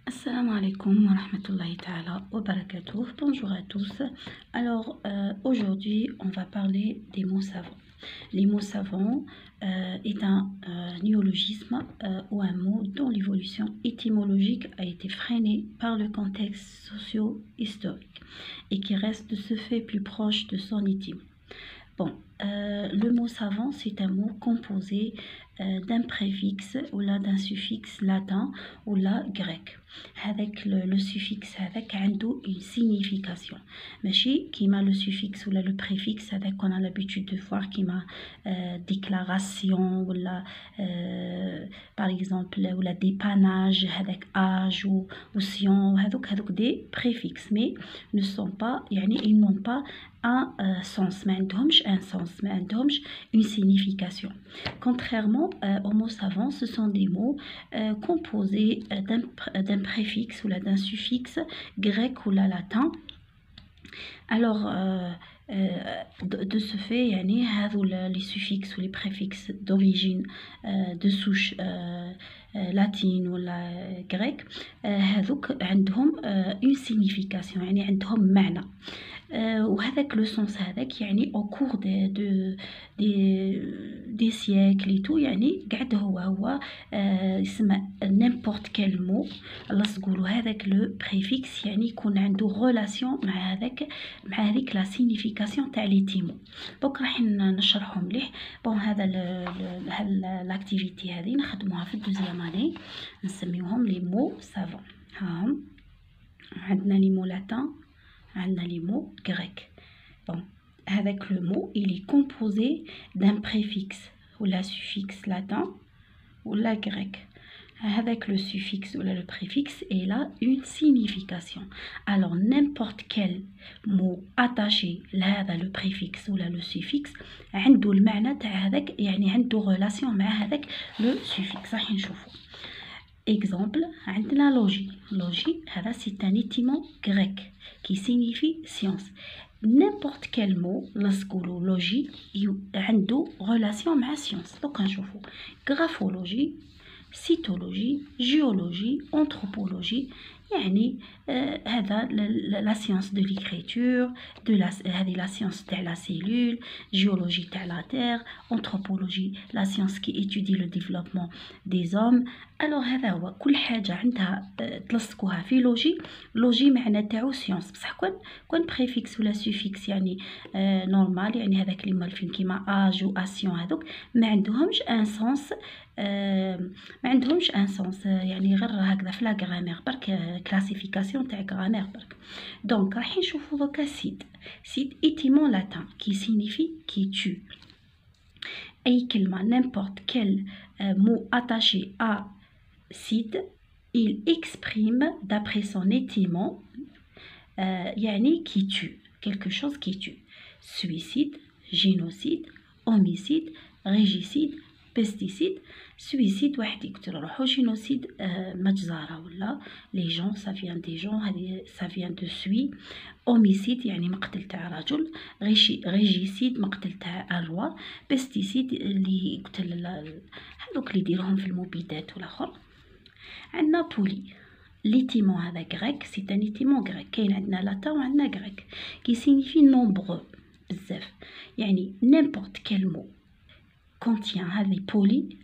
Assalamu alaikum wa rahmatullahi ta'ala wa barakatuh. Bonjour à tous. Alors aujourd'hui on va parler des mots savants. Les mots savants est un néologisme ou un mot dont l'évolution étymologique a été freinée par le contexte socio-historique et qui reste de ce fait plus proche de son étymologie. Bon, le mot savant, c'est un mot composé d'un préfixe ou là d'un suffixe latin ou là grec. Avec le suffixe avec une signification. Mais qui m'a le suffixe ou là le préfixe avec on a l'habitude de voir qui m'a déclaration ou là par exemple ou la dépannage avec âge ou sion هذوك des préfixes mais ne sont pas ils n'ont pas un sens, ما عندهمش un sens, ما عندهمش une signification. Contrairement aux mots savants, ce sont des mots composés d'un préfixe ou d'un suffixe grec ou latin. Alors, de ce fait, les suffixes ou les préfixes d'origine de souche latine ou grecque, عندهم une signification, عندهم معنى. وهذاك le sens هذاك au cours des siècles et tout قاعد هو يسمى n'importe quel mot الله تقولوا هذاك le préfixe يكون عنده relation مع هذيك la signification تاع les mots. دونك راح نشرحهم مليح. بون هذا l'activité هذه نخدموها في الدوزيام اني نسميوهم les mots savants. هاهم عندنا les mots latins, les mots grecs. Bon, avec le mot, il est composé d'un préfixe ou la suffixe latin ou la grec. Avec le suffixe ou le préfixe, il a une signification. Alors, n'importe quel mot attaché là, le préfixe ou là, le suffixe, عنده المعنى تاع هذاك عنده relation مع هذاك le suffixe. راح نشوفو. Exemple, عندنا logis. Logis, c'est un étymon grec qui signifie science. N'importe quel mot, lorsqu'on logis, il a une relation avec la science. Donc, on voit graphologie, cytologie, géologie, anthropologie. La science de l'écriture, la science de la cellule, géologie de la terre, anthropologie, la science qui étudie le développement des hommes. Alors هذا هو كل حاجة عندها تلصقوها في لوجي معنى تاعو سيونس بصح كون بريفيكس ولا سوفيكس نورمال هذاك اللي مالفين كيما اج و اسيون هذوك ما عندهمش ان سونس غير هكذا في لا غرامير برك كلاسيفيكاسيون تاع غرامير برك. دونك راح نشوفوا دوكا سيد étymon latin qui signifie qui tue. أي كلمة n'importe quel mot attaché à cide, il exprime d'après son étymon qui tue, quelque chose qui tue. Suicide, génocide, homicide, régicide, pesticide. Suicide واحد يقتل روحو, génocide مجزرة ولا les gens, ça vient des gens, ça vient de suie. homicide مقتل تاع رجل. régicide مقتل تاع الروا. pesticide اللي يقتل هذوك اللي يديروهم في المبيدات والاخر. عندنا بولي. l'étymon هذا grec, c'est un étymon grec. كاين عندنا latin وعندنا grec qui signifie nombreux بزاف. n'importe quel mot contient هذه بولي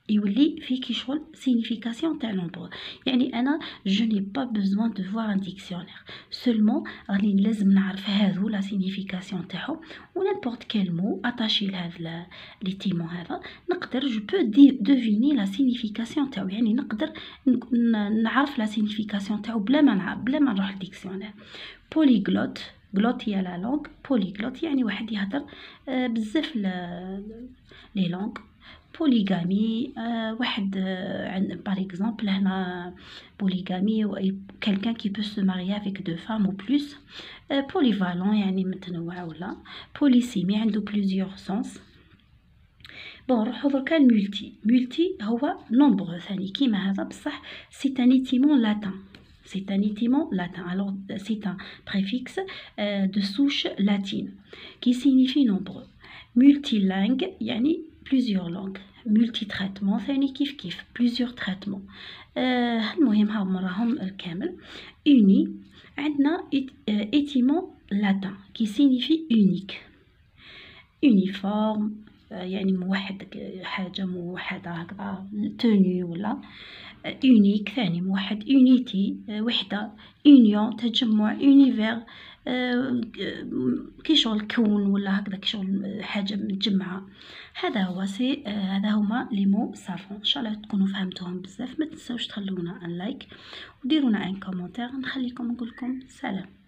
يولي فيه كي شغل signification تاع nombreux. انا je n'ai pas besoin de voir un dictionnaire, seulement راني لازم نعرف هذو la signification تاعهم و n'importe quel mot attaché لهذا l'étymon هذا نقدر je peux deviner la signification تاعو. نقدر نعرف la signification تاعو بلا ما نروح للديكسيونير. polyglotte, glotte هي la langue, polyglotte واحد يهضر بزاف les langues. polygamie, par exemple, polygamie, quelqu'un qui peut se marier avec 2 femmes ou plus. Polyvalent, polysémie, il y a plusieurs sens. Bon, multi, nombreux, c'est un étymon latin. C'est un étymon latin. Alors, c'est un préfixe de souche latine qui signifie nombreux. Multilingue, plusieurs langues. ملتي تريتمون ثاني كيف بليزيور تريتمون. المهم هاهم راهم الكامل. اوني عندنا ايتيمون لاتان كي سينيفي اونيك، يونيفورم يعني موحد، حاجة موحدة هكذا، توني ولا اونيك ثاني موحد، اونيتي وحدة، اونيون تجمع، اونيفير كي شغل كون ولا هكذا كي شغل حاجة متجمعة. هذا هو هذا هما لي مو سافون. ان شاء الله تكونوا فهمتوهم بزاف. ما تنساوش تخلونا ان لايك وديرونا ان كومونتير. نخليكم نقولكم سلام.